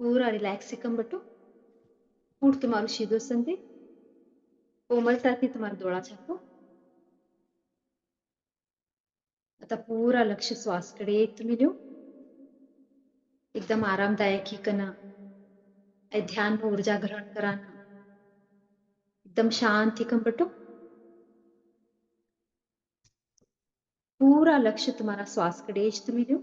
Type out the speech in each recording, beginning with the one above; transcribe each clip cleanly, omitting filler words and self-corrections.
पूरा रिलॅक्स એકંબટો પૂર તમારું સીધો સંધે कोमलताથી તમારો डोळा झाको. आता पूरा लक्ष श्वासकडे तुम्ही देऊ. एकदम आरामदायक ही कना ध्यान ऊर्जा ग्रहण कराना एकदम शांत ही कंबटो. पूरा लक्ष्य तुम्हारा श्वासकडे तुम्ही देऊ.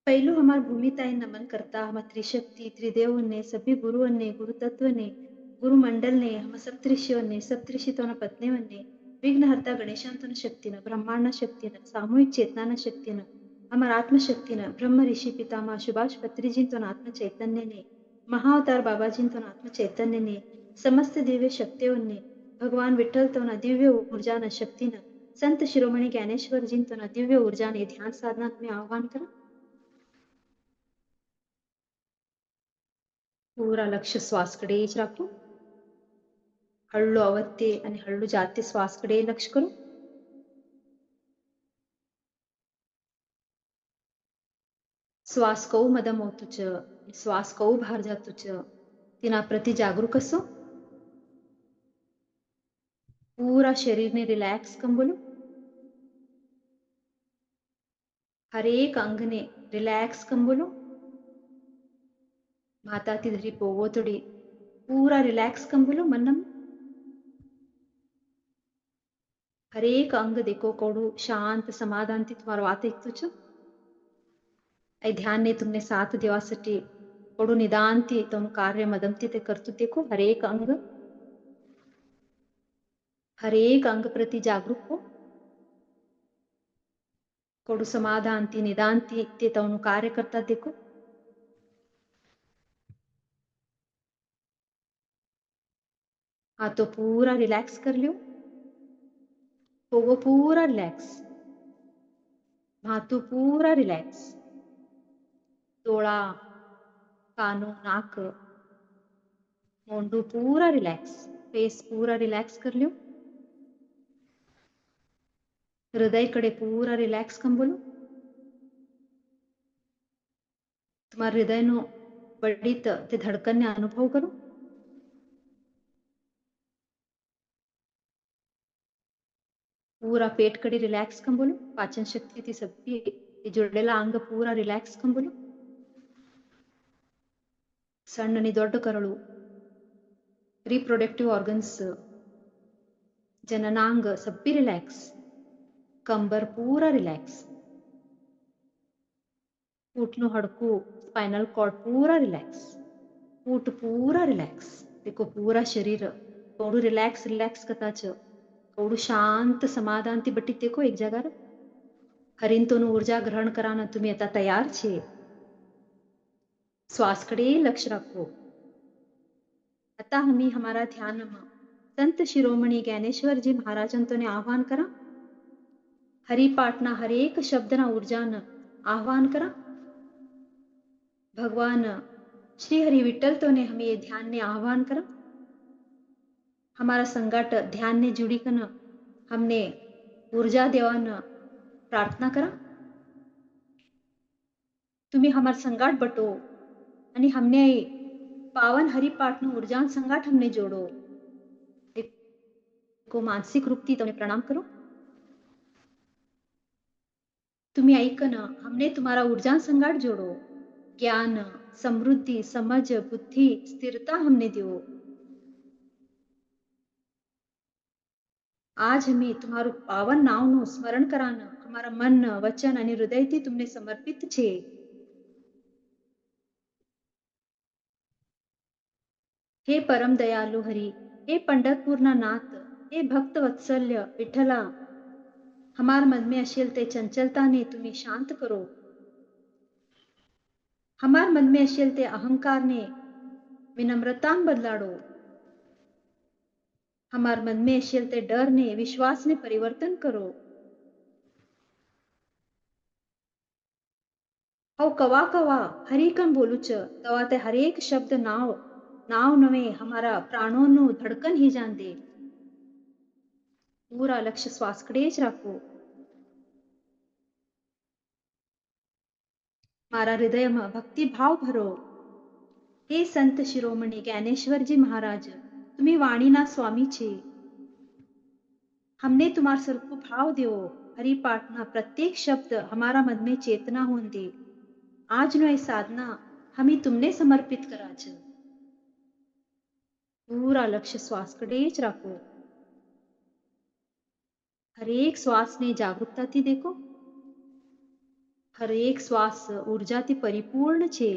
पहलू हमार भूमिताएं नमन करता हम त्रिशक्ति त्रिदेव ने सभी गुरुओं ने गुरु तत्व ने गुरु मंडल ने हम सप्तऋषियों ने सप्तऋषितों पत्नी ने विघ्नहर्ता गणेशांतन शक्तीनं ब्रह्मांड शक्तीनं सामूहिक चेतना शक्तीनं हमार आत्मशक्तीनं ब्रह्म ऋषि पितामह सुभाष पत्रीजींतों आत्म चैतन्य ने महाअवतार बाबाजींतों आत्म चैतन्य ने समस्त दिव्य शक्तियों ने भगवान विठ्ठल तो दिव्य ऊर्जा न शक्ती न संत शिरोमणी ज्ञानेश्वर जींतों दिव्य ऊर्जा ने ध्यान साधना तुम्ही आव्हान करा. पूरा लक्ष श्वासकडेच राखू. हळू आवते आणि हळू जाते श्वासकडे लक्ष करू. श्वास कऊ मदम होतुच श्वास कऊ बाहेर जातुच तिना प्रति जागरूक असो. पूरा शरीर ने रिलॅक्स कम बोलो. हर एक अंग ने रिलॅक्स कम बोलो. माता ती धरी पोवो तोड़ी पूरा रिलॅक्स कम बोलो मनम. हर एक अंग देखो कोडू शांत समाधान ती तुम्हारा वात एक तुझ ध्यान ने तुमने साथ देवासाठी कोडू निदान ती तुम कार्य मदमती ते करतु देखो. हर एक अंग प्रति जागरूक हो. कोडू समाधान ती निदान ती ते तुम कार्य करता देखो. हाँ तो पूरा रिलॅक्स कर लियो. वो पूरा रिलॅक्स. माथू पूरा रिलॅक्स. डोळा कानो नाक मोंडू पूरा रिलॅक्स. फेस पूरा रिलॅक्स कर लियो. हृदय कडे पूरा रिलॅक्स कम बोलो. तुम्हारा हृदय नो बढीत ते धडकन ने अनुभव करो. पूरा पेट कडे रिलॅक्स कम बोलो. पाचन शक्ती ती सगळी जुळलेला अंग पूरा रिलॅक्स कम बोलो. सಣ್ಣ आणि ದೊಡ್ಡ ಕರಳು रिप्रोडक्टिव ऑर्गन्स जननांग सभी रिलॅक्स. कंबर पूरा रिलॅक्स. ऊटनु हडकू स्पाइनल कॉर्ड पूरा रिलॅक्स. ऊट पूरा रिलॅक्स. देखो पूरा शरीर थोडू रिलॅक्स रिलॅक्स कताच थोडू शांत समाधान ती बटी देखो एक जगार. हरिंतोनु ऊर्जा ग्रहण कराना तुम्ही आता तयार छे. श्वासकडे लक्ष राखो. आता हमी हमारा ध्यान संत शिरोमणी ज्ञानेश्वर जी महाराजांतों ने आह्वान करा. हरिपाठना हर एक शब्दना ऊर्जान आह्वान करा. भगवान श्री हरि विठ्ठल तो ने हमें ये ध्यान ने आह्वान करा. हमारा संगाट ध्यान ने जुड़ी कन हमने ऊर्जा देवान प्रार्थना करा. तुम्ही हमार संगाट बटो आणि हमने पावन हरिपाठ नो ऊर्जान संगाट हमने जोड़ो. को मानसिक रूप थी तुम्हें प्रणाम करो. तुम्ही ऐकन हमने तुम्हारा ऊर्जा संगाट जोड़ो. ज्ञान समृद्धि समझ बुद्धि स्थिरता हमने दियो. आज हमें तुम्हारो पावन नाव नो स्मरण कराना हमारा मन वचन आणि हृदय थी तुमने समर्पित छे. हे परम दयालु हरि, हे पंढरपूरना नाथ, हे भक्त वत्सल्य विठ्ठला, हमार मन में असेल ते चंचलता ने तुम्ही शांत करो. हमार मन में असेल ते अहंकार ने विनम्रता बदलाडो. हमार मन में असेल ते डर ने विश्वास ने परिवर्तन करो. हो कवा कवा हरी कम बोलूच तवा ते हरेक शब्द नाव नाव नवे हमारा प्राणों नु धड़कन ही जान दे. पूरा लक्ष्य श्वास कडेच राखो. મારા હૃદયમાં ભક્તિ ભાવ ભરો. हे संत शिरोमणी ज्ञानेश्वरजी महाराज, तुम्ही वाणीना स्वामी छे. हमने तुम्हार सर को भाव दो. हरिपाठना प्रत्येक शब्द हमारा मन में चेतना होन दे. આજનો એ સાધના हमें तुमने समर्पित करा છે. पूरा लक्ष्य श्वास कड़े ज રાખો. हरेक श्वासने जागरूकताથી देखो. हरेक श्वास ऊर्जाથી परिपूर्ण छे.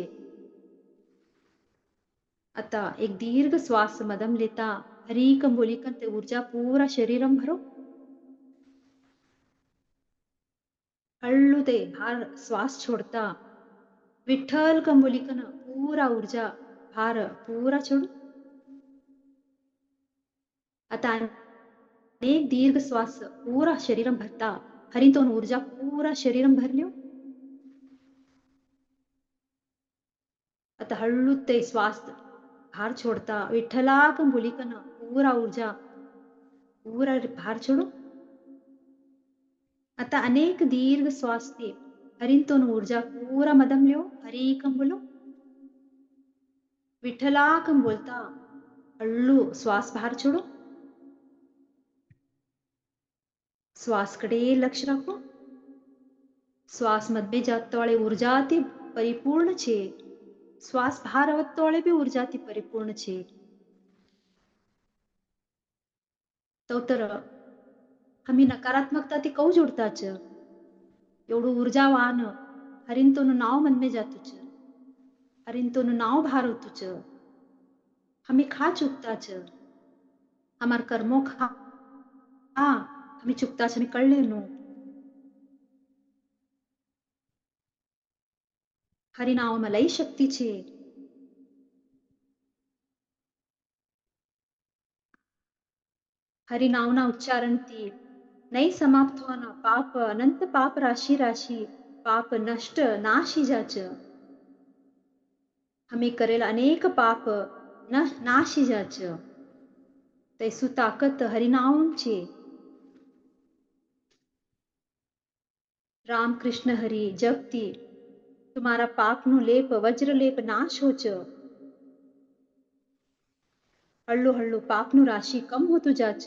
आता एक दीर्घ श्वास मदम लेता हरिकम बोलिकन ते ऊर्जा पूरा शरीरम भरो. हळू ते भार श्वास छोड़ता विठ्ठल कम बोलिकन पूरा ऊर्जा भार पूरा छोड़ो. आता एक दीर्घ श्वास पूरा शरीरम भरता हरितोन ऊर्जा पूरा शरीरम भरल्यो. आता हळू ते श्वास भार छोड़ता विठ्ठलाकम बोलिकन पूरा ऊर्जा पूरा भार छोड़ो. आता अनेक दीर्घ श्वास ते हरितोन ऊर्जा पूरा मदम ल्यो. हरिकम बोलो. विठ्ठलाकम बोलता हळू श्वास बाहर छोड़ो. श्वास कड़े लक्ष्य रखो. श्वास मध्य जातवाळे ऊर्जाती परिपूर्ण छे. श्वास बाहर आवतवाळे बी ऊर्जाती परिपूर्ण छे. तो तर आम्ही नकारात्मकताથી કઉ જોડતા છે. एवढं ऊर्जावान हरिंतोનું नाव મનમે જાતું છે. हरिंतोનું नाव भार होતું છે. आम्ही खा चुकता છે. हमार कर्मो खा आम्ही चुकता છે. आम्ही कळलेनो. हरिनावમાં લઈ શક્તિ છે. हरिनावना उच्चारणથી નહીં સમાપ્ત થવાના પાપ અનંત પાપ રાશि રાશि પાપ નષ્ટ નાશી જાચ. हमें करेल अनेक पाप नाशी जाच. तैसु ताकत हरिनाम छे. राम कृष्ण हरि जपती तुम्हारा पाप नु लेप वज्र लेप नाश हो च. हळू हळू पाप नु राशि कम होतु जाच.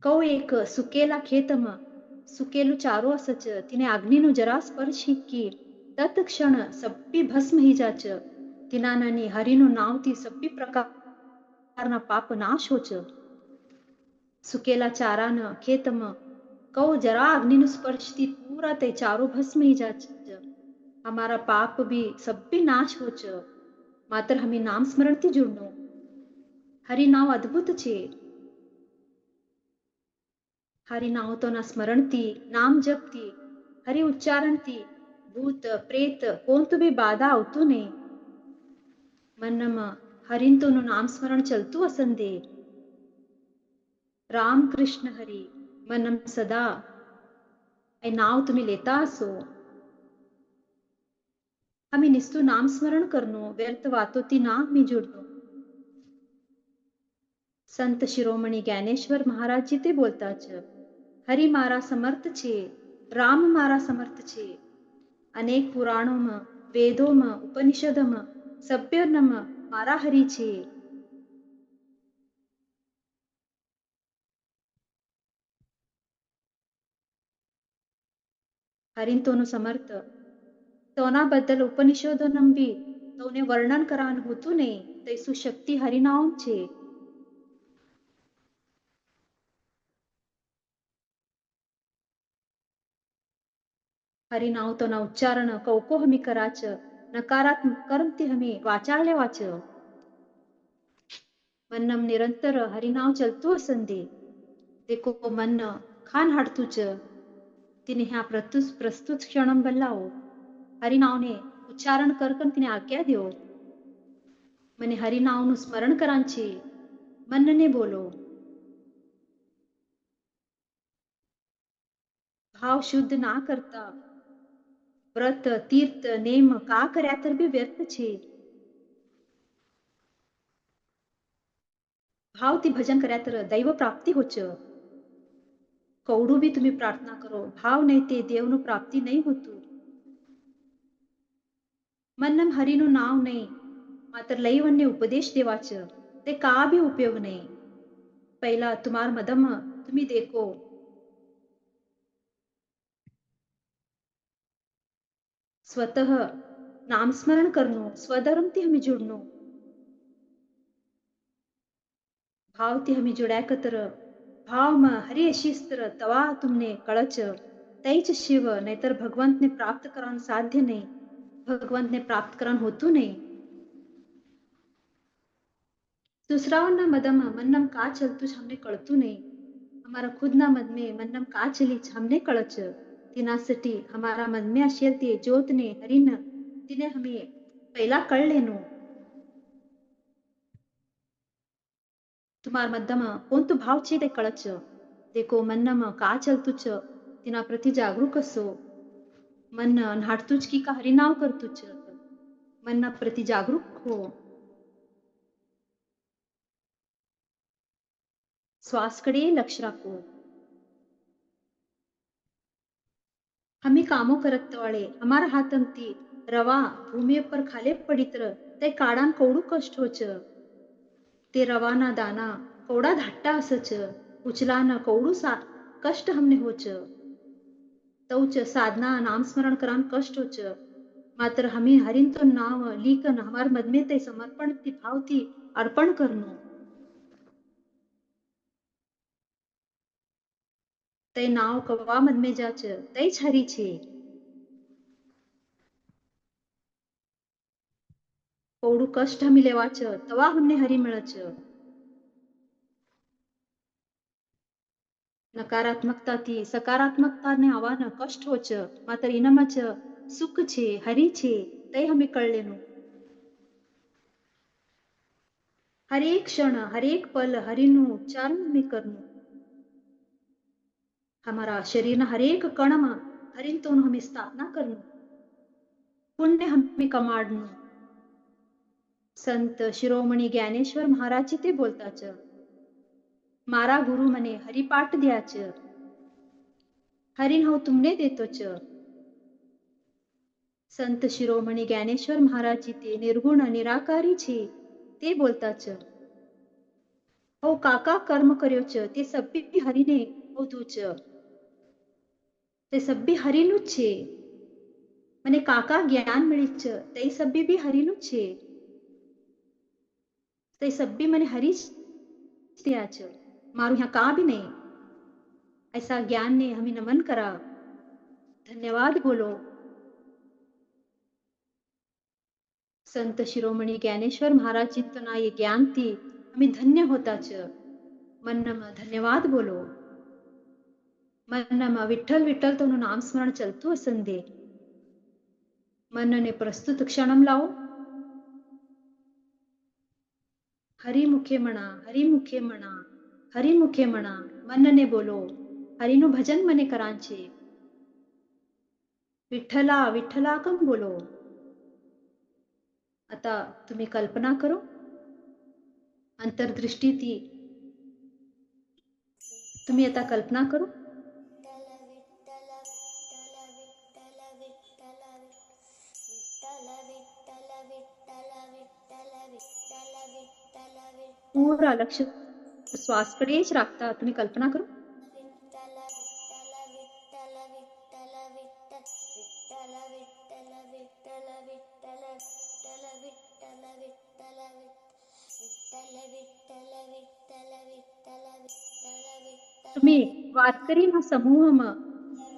कौ एक सुकेला खेतમાં सुकेलू चारो असच तिने अग्निनु जरा स्पर्श की तत्क्षण सप्पी भस्म ही जाच. तिनानानी हरिनु नावती सप्पी प्रकारना पाप नाश होच. सुकेला चारान खेतમાં कौ जरा अग्निनु स्पर्शती पूरा ते चारो भस्म ही जाच. हमारा पाप भी सब्बी नाश होच. मात्र हमें नाम स्मरणती जुड़नो. हरि नाव अद्भुत छे. हरि नाव तो ना स्मरणती नाम जपती हरि उच्चारणती भूत प्रेत कोणतं बी बाधा આવતું નહીં. મનમાં હરિંતોનું નામ સ્મરણ ચલતું અસંદે. राम कृष्ण हरी मनम सदा ए नाव तुम्ही लेता असो. आम्ही निस्तू नाम स्मरण करनो व्यर्थ वातोती ना मी जुडनो. संत शिरोमणी ज्ञानेश्वर महाराज जी ते बोलतात हरि मारा समर्थ छे. राम मारा समर्थ छे. अनेक पुराणों वेदों उपनिषदों सभ्यों मारा हरि छे. हरिंतोनु समर्थ तोना बद्दल उपनिषदो नंबी तोने वर्णन करान होतु ने तैसु शक्ति हरिनाम छे. हरिनाव तो ना उच्चारण कौको हमी कराच नकारात्मक कर्मती हमी वाचाळले वाच. मन्नम निरंतर हरिनाव चलतू असंदे. देखो मन खान हाडतूच तिने ह्या प्रस्तुत क्षणम बल्लाओ हरिनावने उच्चारण करकन तिने आज्ञा देओ. मने हरिनावनु स्मरण करांचे मनने बोलो. भाव शुद्ध ना करता व्रत तीर्थ नेम का કર્યા तर बी व्यर्थ छे. भावती भजन કર્યા तर दैव प्राप्ती होच. કૌડું બી તમે પ્રાર્થના કરો, ભાવ નહીં તે દેવનું પ્રાપ્તિ નહીં હોતું. મનમ હરિનું નાવ નહીં, માત્ર લઈવનને ઉપદેશ દેવાचं, તે का बी उपयोग नाही. पहिला तुम्हार मदम तुम्ही देखो. स्वतः नामस्मरण करणं, स्वधर्म ती हमी जुडणं, भाव ती हमी जुड्या कतर, भाव म हरी अशीस्तर तवा तुमने कळच, तैच शिव नाहीतर भगवंतने प्राप्त करान साध्य नाही, भगवंतने प्राप्त करान होतू नाही. दूसरावना मदम मन्नम का चलतुच हमने कळतू नाही. हमारा खुदना मद में मन्नम का चलीच हमने कळच, तिनासाठी हमारा मन में असेल ते ज्योतने हरिन तिने हमें पहिला कळ लेनो. तुम्हार मध्यम कोणतं भाव छे ते कळच, देखो मन्नम का चलतुच तिना प्रति जागरूक असो. मन नाटतुच की का हरिनाव करतुच, मन्ना प्रति जागरूक हो. श्वासकडे लक्ष राखो. हमी कामो करत वाळे हमारा हातमती रवा भूमि पर खाले पडित्र ते काडान कवडू कष्ट होच, ते रवाना दाना कवडा धाट्टा असच, उचलान कवडू कष्ट हमने होच. तौच साधना नामस्मरण करान कष्ट होच, मात्र हमी हरिन तो नाव लीकन हमार मदमे ते समर्पण ती भाव ती अर्पण करनो. ते नाव कवा मदमे जाच तैच हरी छे. कवडू कष्ट हमी लेवाच तवा हमने हरी मिळच. नकारात्मकता ती सकारात्मकताने आवान कष्ट होच, मात्र इनमच सुख छे हरी छे ते हमें कळलेनो. हरेक क्षण हरेक पल हरिनु उच्चारण हमें करनो. हमारा शरीर न हरेक कण में हरिन तो हमें स्थापना करनो, पुण्य हमें कमाडनो. संत शिरोमणी ज्ञानेश्वर महाराज ते बोलताच, मारा गुरु मने हरिपाठ द्याच, हरिन हो तुमने देतोच. संत शिरोमणी ज्ञानेश्वर महाराज ते निर्गुण निराकारी छे ते बोलताच, हो काका कर्म કર્યો છે તે સભ્ય હરીને હોતું છે, તે સભ્ય હરીનું જ છે. મને કાકા જ્ઞાન મળી છે તે સભ્ય બી હરીનું જ છે, તે સભ્ય મને હરી જ ત્યાં છે, મારું यहाँ का भी नहीं. ऐसा ज्ञान ने हमें नमन करा. धन्यवाद बोलो. संत शिरोमणी ज्ञानेश्वर महाराज चिंतना ये ज्ञान थी हमें धन्य होता च. मन्नम धन्यवाद बोलो. मन्नम विठ्ठल विठ्ठल तो नाम स्मरण चलतू असंदे. मनने प्रस्तुत क्षणम लावो. हरिमुखे म्हणा हरिमुखे म्हणा हरिमुखे म्हणा. मनने बोलो हरिनु भजन मने करांचे. विठ्ठला विठ्ठला कम बोलो. आता तुम्ही कल्पना करो, अंतर्दृष्टी ती तुम्ही आता कल्पना करो. पूरा लक्ष श्वासकडेच राखता तुम्ही कल्पना करो. तुम्ही वारकरी ना समूह म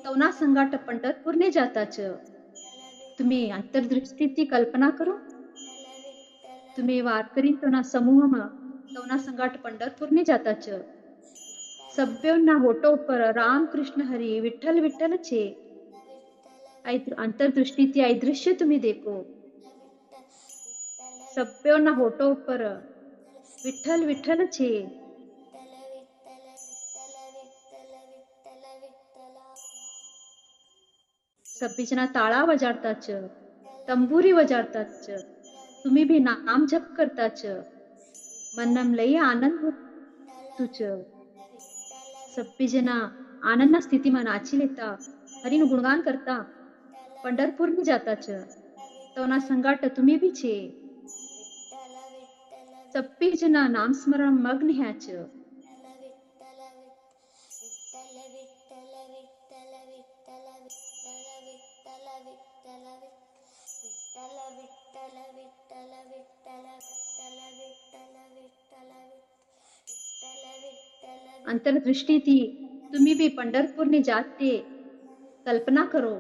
तवना संगाट पंढरपूरने जाताच. तुम्ही अंतर्दृष्टी ती कल्पना करो. तुम्ही वारकरी तोना समूह म तवना संगाट पंढरपूरने जाताच. सभ्योना होटो पर राम कृष्ण हरी विठ्ठल विठ्ठल छे. अंतर्दृष्टी ती दृश्य तुम्ही देखो. सभ्योना होटो पर विठ्ठल विठ्ठल छे. सभीजना ताळा वजाडताच, तंबुरी वजाडताच, तुम्ही भी नाम जप करताच. मनम लई आनंद होतुच. सभीजना आनंद स्थितीમાં નાચી લેતા હરિનું ગુણગાન કરતા પંઢરપુરની જાતા छ તોના સંગાટ तुम्ही बी छे सप्पी जना नाम स्मरण मग्न ह्या छ अंतर्दृष्टीથી तुम्ही बी पंढरपूरनी जाते कल्पना करो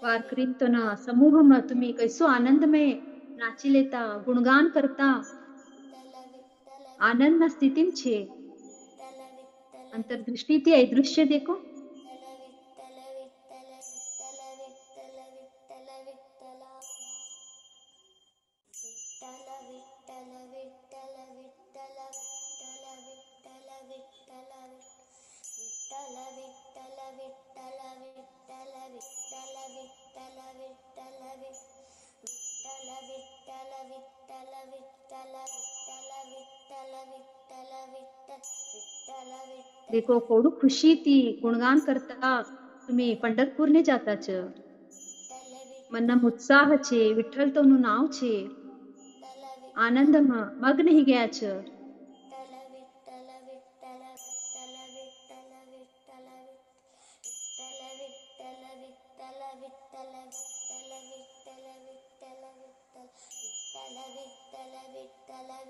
वारकरींतोना समूहમાં तुम्ही कैसो आनंदमय नाची लेता गुणगान करता आनंदના સ્થિતિમાં છે अंतर्दृष्टीથી એ दृश्य देखो देखो केवढं खुशीથી गुणगान करता तुम्ही पंढरपूरને જાતા छ મનમાં ઉત્સાહ છે વિઠ્ઠલ તોનું નામ છે આનંદમાં મગ્ન હી ગયા छ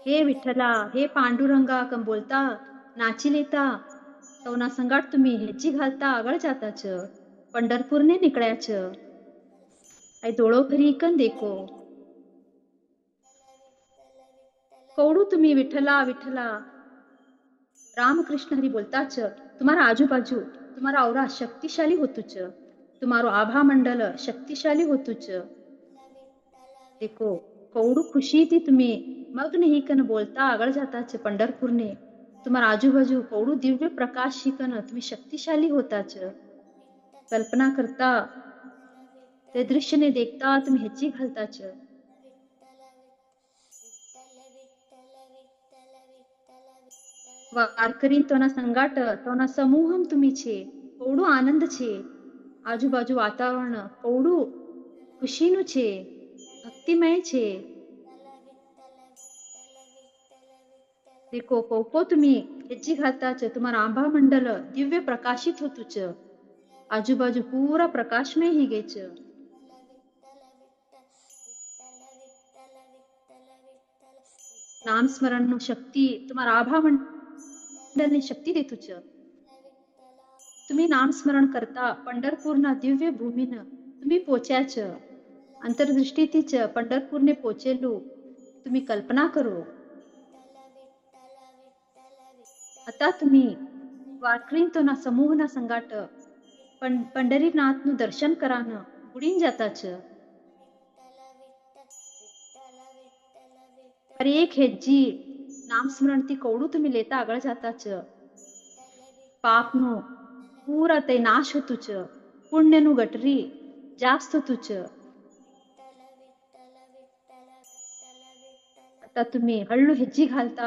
हे विठ्ठला हे पांडुरंगा कम बोलता नाची लेता तवना संगाट तुम्ही हेची घालता આગળ જાતા छ पंढरपूरने નીકળ્યા छ आई डोळो भरी कन देखो कवडू तुम्ही विठ्ठला विठ्ठला रामकृष्ण हरी बोलता छ तुम्हारा आजूबाजू तुम्हारा औरा शक्तिशाली होतु छ तुम्हारो आभा मंडल शक्तिशाली होतु छ देखो कवडू खुशीથી तुम्ही मग्न ही कन बोलता આગળ જાતા छ पंढरपूरने तुम्हारा आजूबाजू कवडू दिव्य प्रकाश ही कन तुम्ही शक्तिशाली होता छ कल्पना करता ते दृश्यने देखता तुम्ही ह्याची घालता छ वारकरी तोना संगाट तोना समूहम तुम्ही छे कवडू आनंद छे આજુબાજુ વાતાવરણ કવડું ખુશીનું છે ભક્તિમય છે देखो कोको तुम्ही ह्याची घालता छ तुम्हारा आभा मंडल दिव्य प्रकाशित होतु छ आजूबाजू पूरा प्रकाशमय ही गे छ नाम स्मरण नो शक्ति तुम्हारा आभा मंडल ने शक्ति देतु छ तुम्ही नाम स्मरण करता पंढरपूરના દિવ્ય ભૂમિને तुम्ही पोहोच्या छ अंतर्दृष्टीથી छ पंढरपूरने पोहोचेલું तुम्ही कल्पना करो आता तुम्ही वारकरींतोना समूहना संगाट पंढरीनाथનું દર્શન કરાને ઉડીને જતા छ अरे एक हेजी नाम स्मरणથી કવડું तुम्ही લેતા આગળ જાતા छ પાપનો પૂરા તે નાશ હોતું छ પુણ્યનું ગટરી જાસ્ત હોતું छ आता तुम्ही हळू हेजी घालता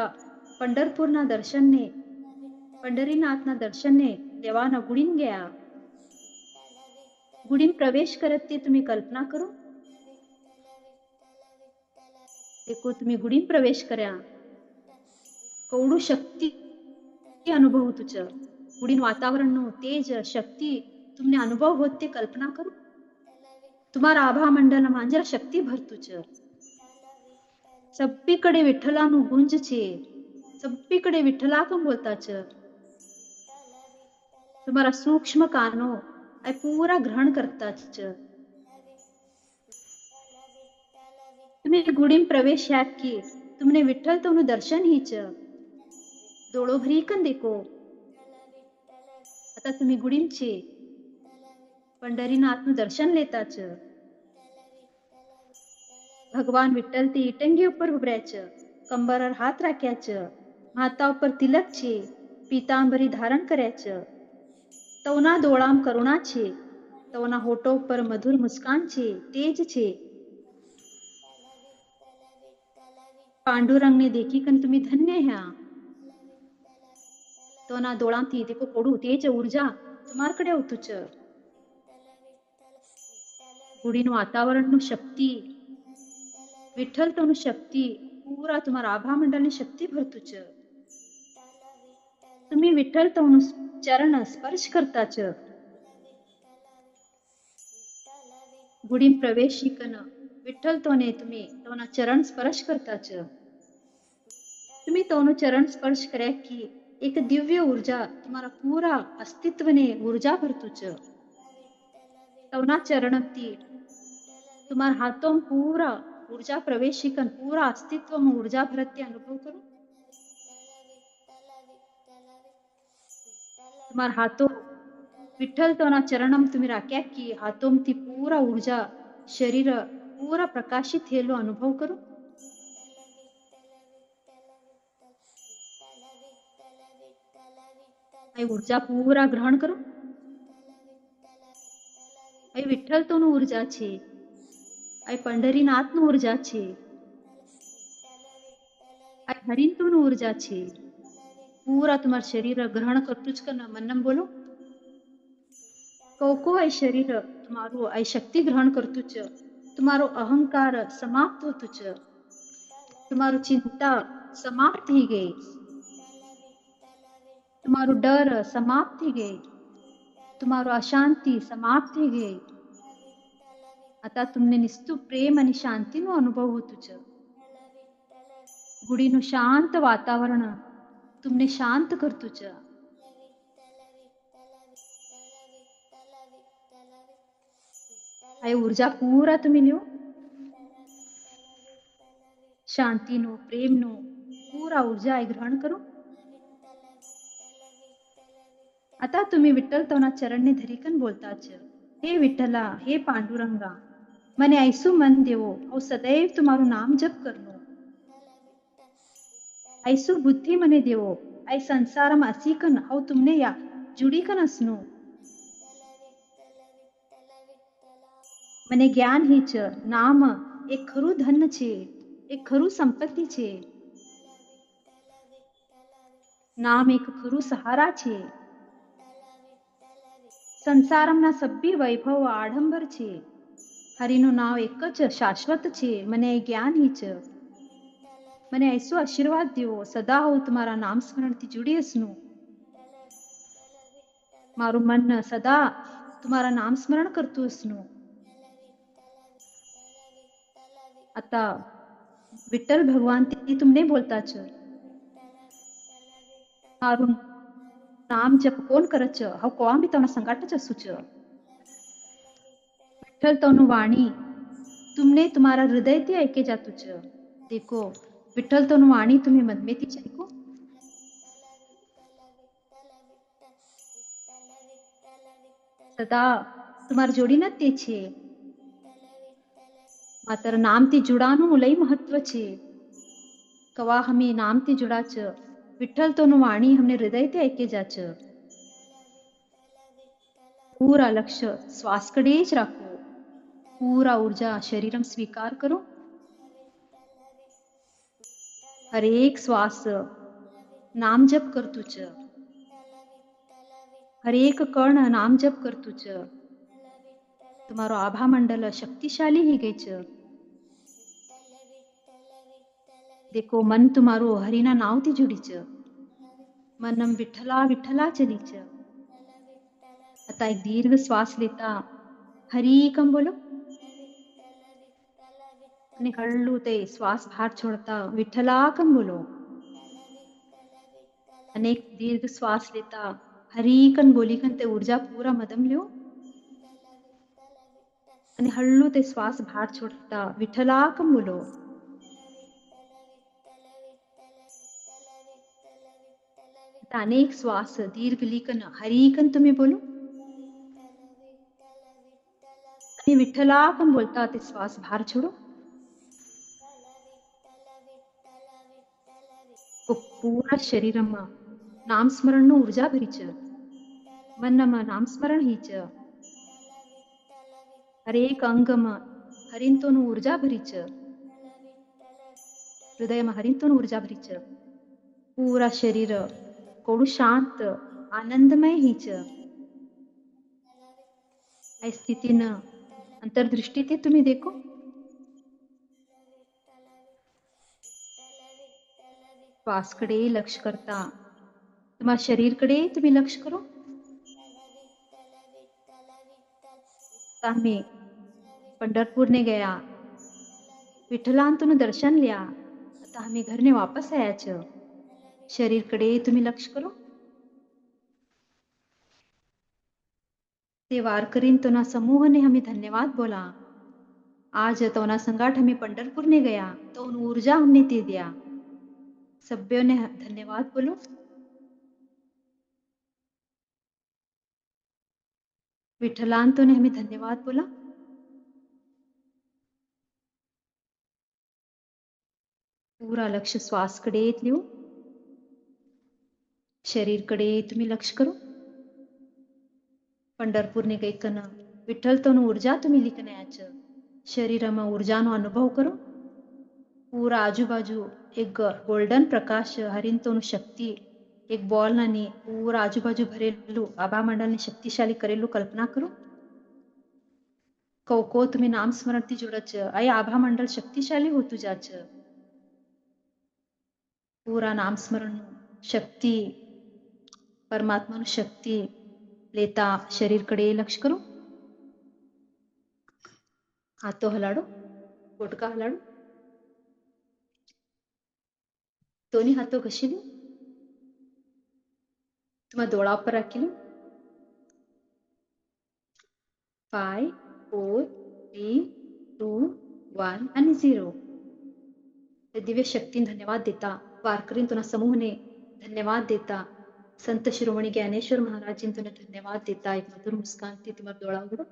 पंढरपूરના દર્શનને पंढरीनाथના દર્શનને देवाना गुडीन ગયા गुडीन प्रवेश करत ते तुम्ही कल्पना करो देखो तुम्ही गुडीन प्रवेश કર્યા कवडू शक्ती अनुभव तुझ गुडीन वातावरणનો तेज शक्ती तुमने अनुभव होत ते कल्पना करो तुम्हारा आभा मंडल मांजरा शक्ती भरतु छ सब्बीकडे विठ्ठलाનું ગુંજ છે सब्बीकडे विठ्ठला कम बोलता छ तुम्हारा सूक्ष्म कानो आ पूरा ग्रहण करता छ तुम्ही गुडीन प्रवेश ह्यात की तुमने विठ्ठल तोનું दर्शन ही छ डोळो भरी कन देखो आता तुम्ही गुडीन छे पंढरीनाथનું દર્શન લેતા छ ભગવાન વિઠ્ઠલ તે ઈટંગી ઉપર ઉભર્યા छ કંબર પર હાથ રાખ્યા छ માથા ઉપર તિલક છે પીતાંબરી ધારણ કર્યા छ તવના ડોળામ કરુણા છે તવના હોઠો પર મધુર મુસ્કાન છે તેજ છે पांडुरंगने देखी कन तुम्ही धन्य ह्या તો ના ડોળાથી દેખો પડું તે જ ઉર્જા તમારા કಡೆ આવતું છે. ગુડીનું વાતાવરણનું શક્તિ વિઠ્ઠલતોનું શક્તિ પૂરા તમારા આભા મંડળની શક્તિ ભરતું છે. तुम्ही विठ्ठलतोનું चरण स्पर्श करता छ. गुढीन प्रवेशिकन विठ्ठलतोने तुम्ही तोना चरण स्पर्श करता छ. तुम्ही तोનું ચરણ સ્પર્શ કર્યા की एक दिव्य ऊर्जा तुम्हारा पूरा अस्तित्वने ऊर्जा भरતું છે. तोना चरणથી तुम्हारा हाथों पूरा ऊर्जा प्रवेशिकन पूरा अस्तित्व में ऊर्जा भरते अनुभव करो. तुम्हारा हाथों विठ्ठल तोना चरणम तुम्ही राख्या की हाथोंથી पूरा ऊर्जा शरीर पूरा प्रकाशित થયેલો અનુભવ કરો. આ ऊर्जा पूरा ग्रहण करो. આ વિઠ્ઠલ તોનું ऊर्जा છે. આ પંઢરીનાથનું ऊर्जा છે. આ હરિનતોનું ऊर्जा છે. पूरा तुम्हारा शरीर ग्रहण करतुच करना मनम बोलो. को आई शरीर तुम्हारो आई शक्ति ग्रहण करतुच. तुम्हारो अहंकार समाप्त होतुच. तुम्हारो चिंता समाप्त थी गई. तुम्हारो डर समाप्त थी गई. तुम्हारो अशांति समाप्त थी गई. आता तुमने निस्तु प्रेम आणि शांतीનો अनुभव होतुच. गुडीનું शांत वातावरण तुमने शांत करतुं छ. આ ऊर्जा पूरा तुम्ही લ્યો. शांतीનો प्रेमનો पूरा ऊर्जा ग्रहण करो. आता तुम्ही विठ्ठल तोना चरणने धरिकन बोलता छ. हे विठ्ठला, हे पांडुरंगा, મને ऐसु मन देवो और सदैव तुम्हाરું नाम जप करनो. ऐसु बुद्धी मने देवो आई संसारमा असीकन और तुमने या जुडीकन असनो. મને જ્ઞાન ही छ नाम एक खरू धन छे, एक खरू संपत्ति छे. नाम एक खरू सहारा छे. संसारमना सभी वैभव आडंबर छे. हरिનું નામ એક જ શાશ્વત છે. મને જ્ઞાન ही छ. મને ऐसो आशीर्वाद देवो सदा હું તમારા નામ સ્મરણથી जुड़ी असनो. મારું મન સદા તમારા નામ સ્મરણ કરતું असनो. आता विठ्ठल भगवान ती तुमने बोलता छ. मारू नाम जप कोण करत छ हा कोण बी तोना संगाटच असू छ. विठ्ठल तोनु वाणी तुमने तुम्हारा हृदय ते ऐके जातु छ. देखो विठ्ठल तोनु वाणी तुम्ही मदमेती ऐको. सदा तुम्हारा जोडीना ते छे. मात्र नामથી जुडाનું લઈ મહત્વ છે. કવા હમે નામથી जुड़ा छ. विठ्ठल तोनु वाणी हमने हृदय ते ऐके जा छ. पूरा लक्ष्य श्वास कडे ज राखो. पूरा ऊर्जा शरीरम स्वीकार करो. हर एक श्वास नाम जप करतु छ. हर एक कण नाम जप करतु छ. तुम्हारो आभा मंडल शक्तिशाली ही गई छ. देखो मन तुम्हारो हरिना नावથી जुड़ी छ. मनम विठ्ठला विठ्ठला चली छ. आता एक दीर्घ श्वास लेता हरी कम बोलो. અને હળવું તે શ્વાસ બહાર છોડતા વિઠ્ઠલા કમ બોલો. अनेक दीर्घ श्वास लेता हरिकन बोलीकन ते ऊर्जा पूरा मदम ल्यो. અને હળવું તે શ્વાસ બહાર છોડતા વિઠ્ઠલા કમ બોલો. अनेक श्वास दीर्घ लीकन हरिकन तुम्ही बोलो. आणि विठ्ठला कम बोलता ते श्वास बाहर छोड़ो. तो पूरा शरीरमा नाम स्मरण नो ऊर्जा भरी छ. મનમાં નામ સ્મરણ ही छ. हरेक अंगમાં હરિનતોનું ऊर्जा भरी छ. हृदयમાં હરિનતોનું ऊर्जा भरी छ. पूरा शरीर कोडू शांत आनंदमय हीच ऐ स्थितीनं अंतर्दृष्टी ते तुम्ही देखो श्वासकडे लक्ष करता तुम्हा शरीरकडे तुम्ही लक्ष करो आम्ही पंढरपूरने गया विठ्ठलांतून दर्शन लिया आता आम्ही घरने वापस आयाचं शरीरकडे तुम्ही लक्ष करो ते वारकरीन तो ना समूह ने हमें धन्यवाद बोला आज तो ना संगाठ हमें पंढरपुर ने गया तो उन ऊर्जा हमने दे दिया सभ्यों ने धन्यवाद बोलो विठ्ठलांतो ने हमें धन्यवाद बोला पूरा लक्ष श्वासकडे लिहू शरीरकडे तुम्ही लक्ष करो पंढरपूरने गैकन विठ्ठल तो ऊर्जा तुम्ही लिखण्याचं शरीरमा ऊर्जानो अनुभव करो पूरा आजूबाजू एक गोल्डन प्रकाश हरिन शक्ति एक बॉल नानी पूरा आजूबाजू भरेलू आभा मंडल ने शक्तिशाली करेलू कल्पना करो कौको तुम्ही नाम स्मरण ती जोडच आई आभा मंडल शक्तिशाली हो तुझ्याच पूरा नाम स्मरण शक्ती परमात्मा शक्ती लेता शरीरकडे लक्ष करो हातो हलाडो पोटका हलाडो दोन्ही हातो घशिलू तुम्हा डोळा पर राखिलू 5 4 3 2 1 आणि 0 दिव्य शक्तीन धन्यवाद देता वारकरीन तुना समूहने धन्यवाद देता संत शिरोमणी ज्ञानेश्वर महाराजींतून धन्यवाद देता एक मधुर मुस्कान ती तुम्हाला डोळा उघडो